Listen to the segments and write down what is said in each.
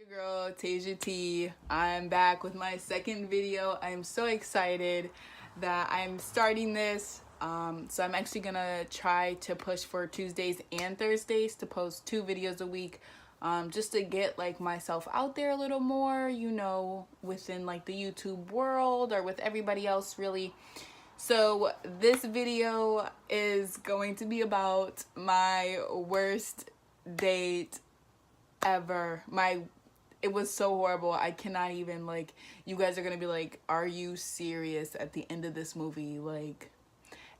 Your girl Taija T. I'm back with my second video. I'm so excited that I'm starting this. So I'm actually gonna try to push for Tuesdays and Thursdays to post 2 videos a week, just to get like myself out there a little more, within like the YouTube world or with everybody else really. So this video is going to be about my worst date ever. It was so horrible. I cannot even, like, you guys are gonna be like, are you serious at the end of this movie? Like,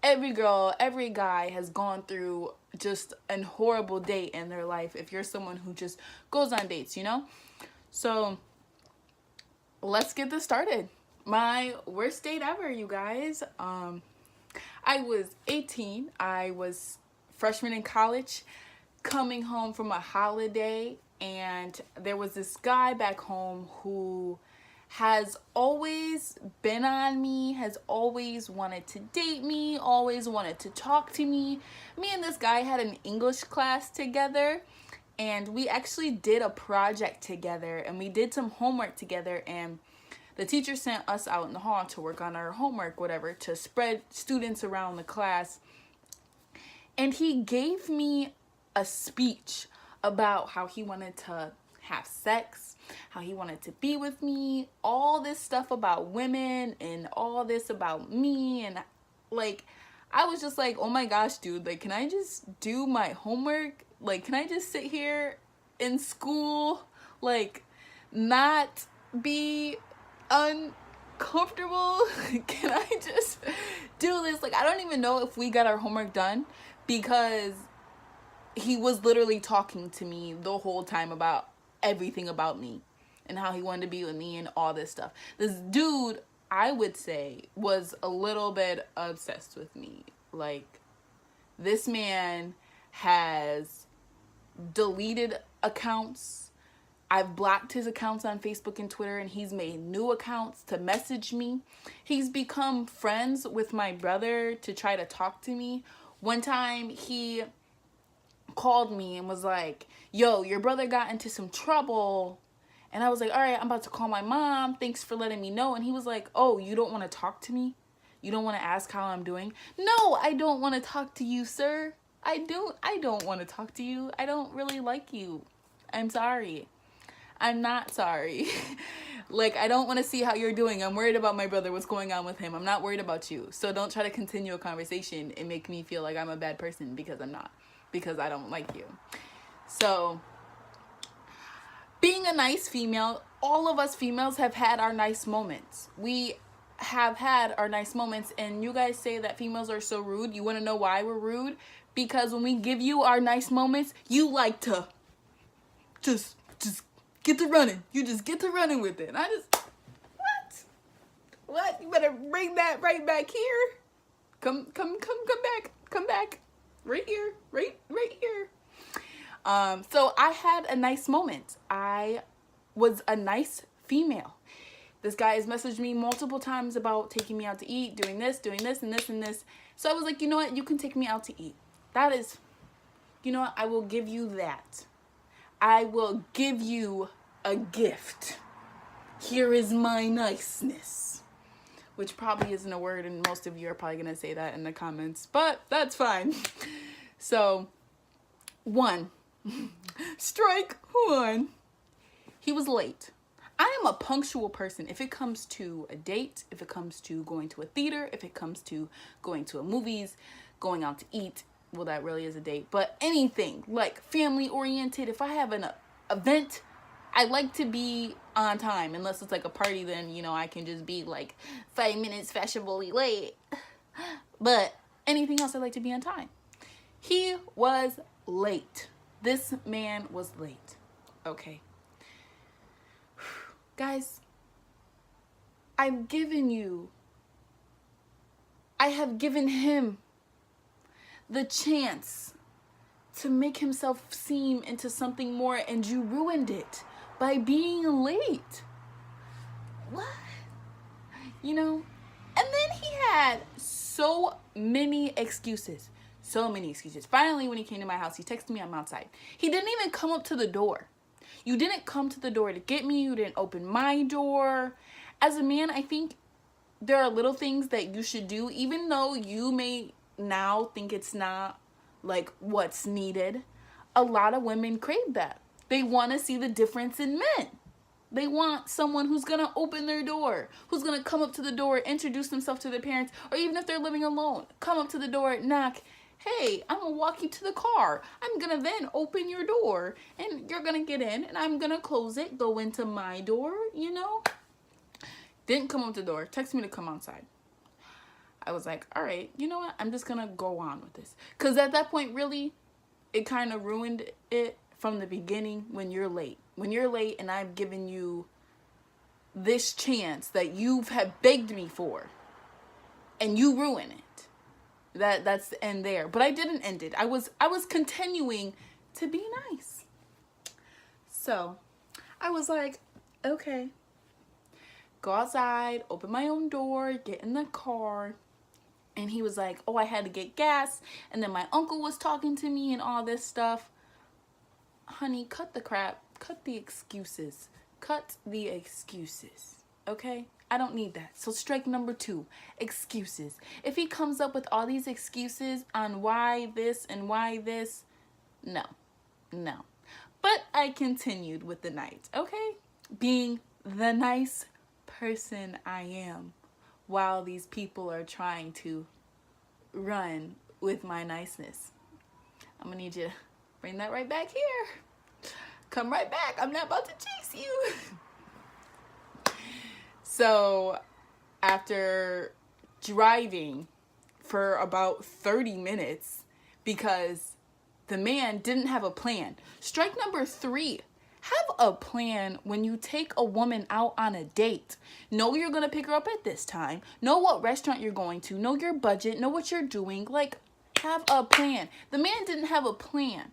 every girl, every guy has gone through just an horrible date in their life if you're someone who just goes on dates, So let's get this started. My worst date ever, you guys. I was 18. I was freshman in college, coming home from a holiday, and there was this guy back home who has always been on me, has always wanted to date me, always wanted to talk to me. Me and this guy had an English class together, and we actually did a project together, and we did some homework together, and the teacher sent us out in the hall to work on our homework, whatever, to spread students around the class. And he gave me a speech about how he wanted to have sex, how he wanted to be with me, all this stuff about women and all this about me. And like, I was just like, oh my gosh, dude, like, can I just do my homework? Like, can I just sit here in school, like, not be uncomfortable? Can I just do this? Like, I don't even know if we got our homework done, because he was literally talking to me the whole time about everything about me and how he wanted to be with me and all this stuff. This dude, I would say, was a little bit obsessed with me. Like, this man has deleted accounts. I've blocked his accounts on Facebook and Twitter, and he's made new accounts to message me. He's become friends with my brother to try to talk to me. One time he called me and was like, yo, your brother got into some trouble. And I was like, all right, I'm about to call my mom. Thanks for letting me know. And he was like, oh, you don't want to talk to me? You don't want to ask how I'm doing? No, I don't want to talk to you, sir. I don't want to talk to you. I don't really like you. I'm sorry. I'm not sorry. Like, I don't want to see how you're doing. I'm worried about my brother, what's going on with him. I'm not worried about you. So don't try to continue a conversation and make me feel like I'm a bad person, because I'm not. Because I don't like you. So, being a nice female, all of us females have had our nice moments. We have had our nice moments, and you guys say that females are so rude. You want to know why we're rude? Because when we give you our nice moments, you like to just get to running. You just get to running with it. And I just, what? You better bring that right back here. Come back. Right here. So I had a nice moment. I was a nice female. This guy has messaged me multiple times about taking me out to eat, doing this, and this. So I was like, you know what? You can take me out to eat. That is, you know what? I will give you that. I will give you a gift. Here is my niceness. Which probably isn't a word, and most of you are probably going to say that in the comments. But that's fine. So, strike one. He was late. I am a punctual person. If it comes to a date, if it comes to going to a theater, if it comes to going to a movies, going out to eat, well, that really is a date, but anything like family oriented, if I have an event, I like to be on time. Unless it's like a party, then I can just be like 5 minutes fashionably late. But anything else, I like to be on time. He was late. This man was late. Okay, guys, I have given him the chance to make himself seem into something more, and you ruined it by being late. What? And then he had so many excuses. Finally, when he came to my house, he texted me, I'm outside. He didn't even come up to the door. You didn't come to the door to get me. You didn't open my door. As a man, I think there are little things that you should do, even though you may now think it's not like what's needed. A lot of women crave that. They want to see the difference in men. They want someone who's going to open their door, who's going to come up to the door, introduce themselves to their parents, or even if they're living alone, come up to the door, knock. Hey, I'm going to walk you to the car. I'm going to then open your door, and you're going to get in, and I'm going to close it, go into my door, you know? Didn't come up to the door, text me to come outside. I was like, all right, you know what? I'm just going to go on with this. Because at that point, really, it kind of ruined it from the beginning when you're late. When you're late and I've given you this chance that you have begged me for, and you ruin it. That's the end there. But I didn't end it. I was continuing to be nice. So I was like, okay. Go outside, open my own door, get in the car. And he was like, oh, I had to get gas. And then my uncle was talking to me and all this stuff. Honey, cut the crap. Cut the excuses. Cut the excuses. Okay? I don't need that. So strike number 2, excuses. If he comes up with all these excuses on why this and why this, no. But I continued with the night, okay? Being the nice person I am while these people are trying to run with my niceness. I'm gonna need you to bring that right back here. Come right back. I'm not about to chase you. So after driving for about 30 minutes because the man didn't have a plan. Strike number 3. Have a plan when you take a woman out on a date. Know you're going to pick her up at this time. Know what restaurant you're going to. Know your budget. Know what you're doing. Like, have a plan. The man didn't have a plan.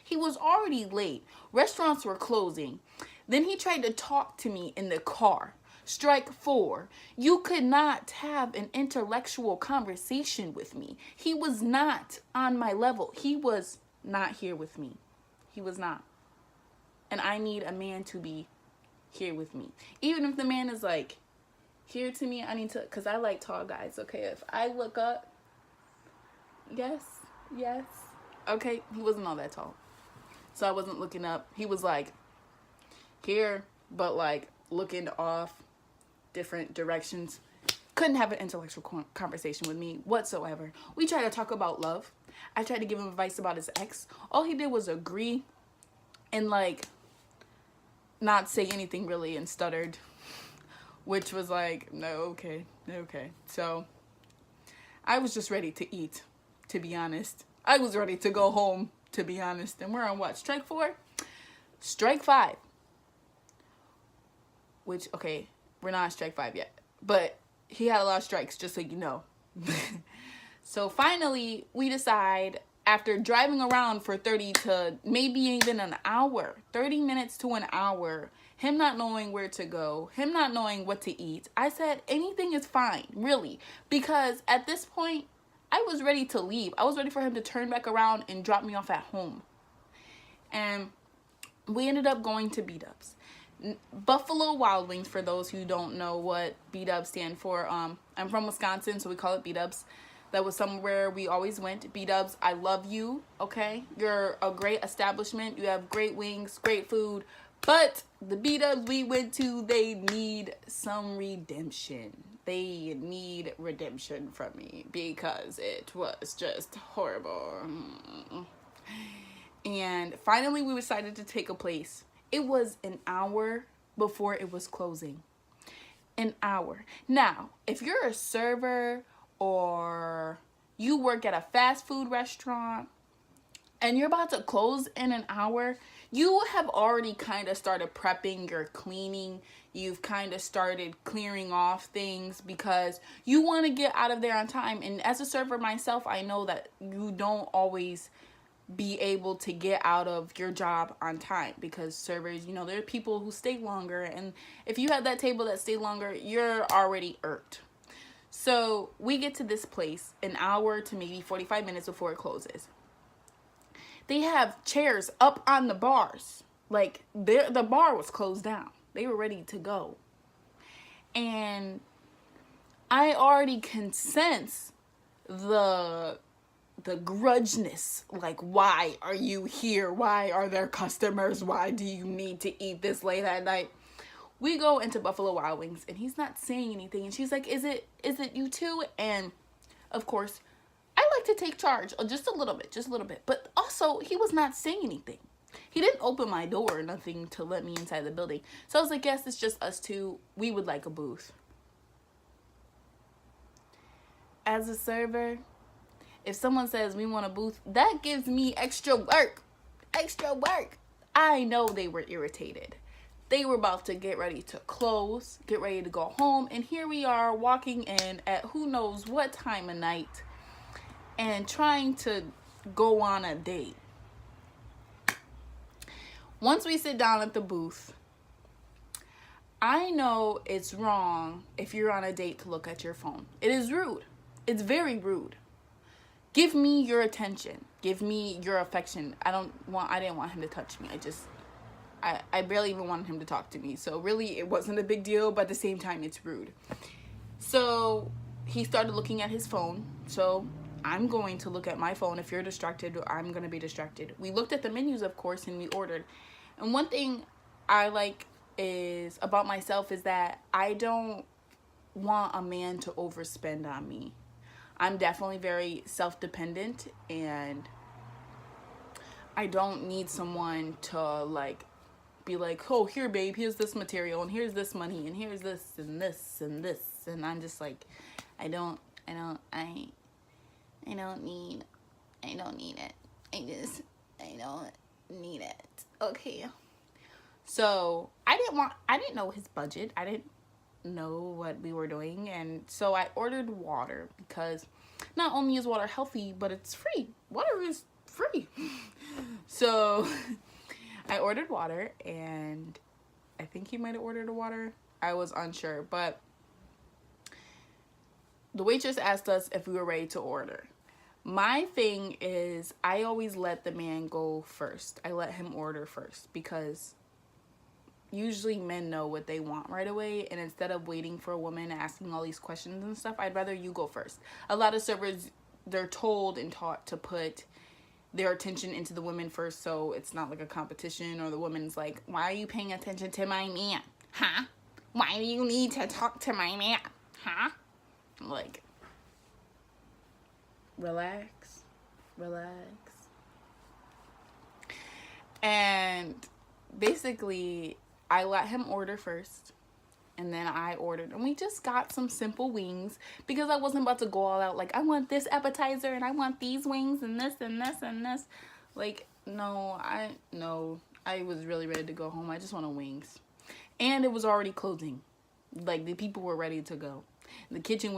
He was already late. Restaurants were closing. Then he tried to talk to me in the car. Strike 4. You could not have an intellectual conversation with me. He was not on my level. He was not here with me. He was not. And I need a man to be here with me. Even if the man is like here to me, I need to, because I like tall guys, okay? If I look up, yes. Okay, he wasn't all that tall. So I wasn't looking up. He was like here, but like looking off different directions. Couldn't have an intellectual conversation with me whatsoever. We tried to talk about love. I tried to give him advice about his ex. All he did was agree and like not say anything really and stuttered, which was like, no, okay. So I was just ready to eat, to be honest. I was ready to go home, to be honest. And we're on what? Strike 4? Strike 5. Which, okay, we're not on strike 5 yet. But he had a lot of strikes, just so you know. So finally, we decide, after driving around for 30 to maybe even an hour, 30 minutes to an hour, him not knowing where to go, him not knowing what to eat, I said anything is fine, really. Because at this point, I was ready to leave. I was ready for him to turn back around and drop me off at home. And we ended up going to B-Dubs. Buffalo Wild Wings, for those who don't know what B-Dubs stand for. I'm from Wisconsin, so we call it B-Dubs. That was somewhere we always went. B-Dubs, I love you, okay? You're a great establishment. You have great wings, great food. But the B-Dubs we went to, they need some redemption. They need redemption from me because it was just horrible. And finally, we decided to take a place. It was an hour before it was closing. An hour. Now, if you're a server or you work at a fast food restaurant and you're about to close in an hour, you have already kind of started prepping your cleaning. You've kind of started clearing off things because you want to get out of there on time. And as a server myself, I know that you don't always be able to get out of your job on time because servers, you know, there are people who stay longer. And if you have that table that stay longer, you're already irked. So we get to this place an hour to maybe 45 minutes before it closes. They have chairs up on the bars. Like, the bar was closed down. They were ready to go. And I already can sense the grudgeness. Like, why are you here? Why are there customers? Why do you need to eat this late at night? We go into Buffalo Wild Wings and he's not saying anything. And she's like, is it you too? And of course, I like to take charge just a little bit. But also, he was not saying anything. He didn't open my door or nothing to let me inside the building. So I was like, yes, it's just us two. We would like a booth. As a server, if someone says we want a booth, that gives me extra work. I know they were irritated. They were about to get ready to close, get ready to go home. And here we are walking in at who knows what time of night and trying to go on a date. Once we sit down at the booth, I know it's wrong if you're on a date to look at your phone. It is rude. It's very rude. Give me your attention. Give me your affection. I didn't want him to touch me. I barely even wanted him to talk to me. So really, it wasn't a big deal, but at the same time, it's rude. So he started looking at his phone. So I'm going to look at my phone. If you're distracted, I'm going to be distracted. We looked at the menus, of course, and we ordered. And one thing I like about myself is that I don't want a man to overspend on me. I'm definitely very self-dependent, and I don't need someone to like be like, oh, here babe, here's this material and here's this money and here's this and this and this. And I'm just like, I don't need it. I don't need it. Okay. So I didn't know his budget. I didn't know what we were doing. And so I ordered water because not only is water healthy, but it's free. Water is free. So I ordered water, and I think he might have ordered a water. I was unsure, but the waitress asked us if we were ready to order. My thing is, I always let the man go first. I let him order first because usually men know what they want right away, and instead of waiting for a woman asking all these questions and stuff, I'd rather you go first. A lot of servers, they're told and taught to put their attention into the women first, so it's not like a competition, or the woman's like, why are you paying attention to my man? Huh? Why do you need to talk to my man? Huh? I'm like, relax. And basically, I let him order first, and then I ordered, and we just got some simple wings because I wasn't about to go all out like, I want this appetizer and I want these wings and this and this and this. Like, no, I was really ready to go home. I just wanted wings. And it was already closing. Like, the people were ready to go. The kitchen was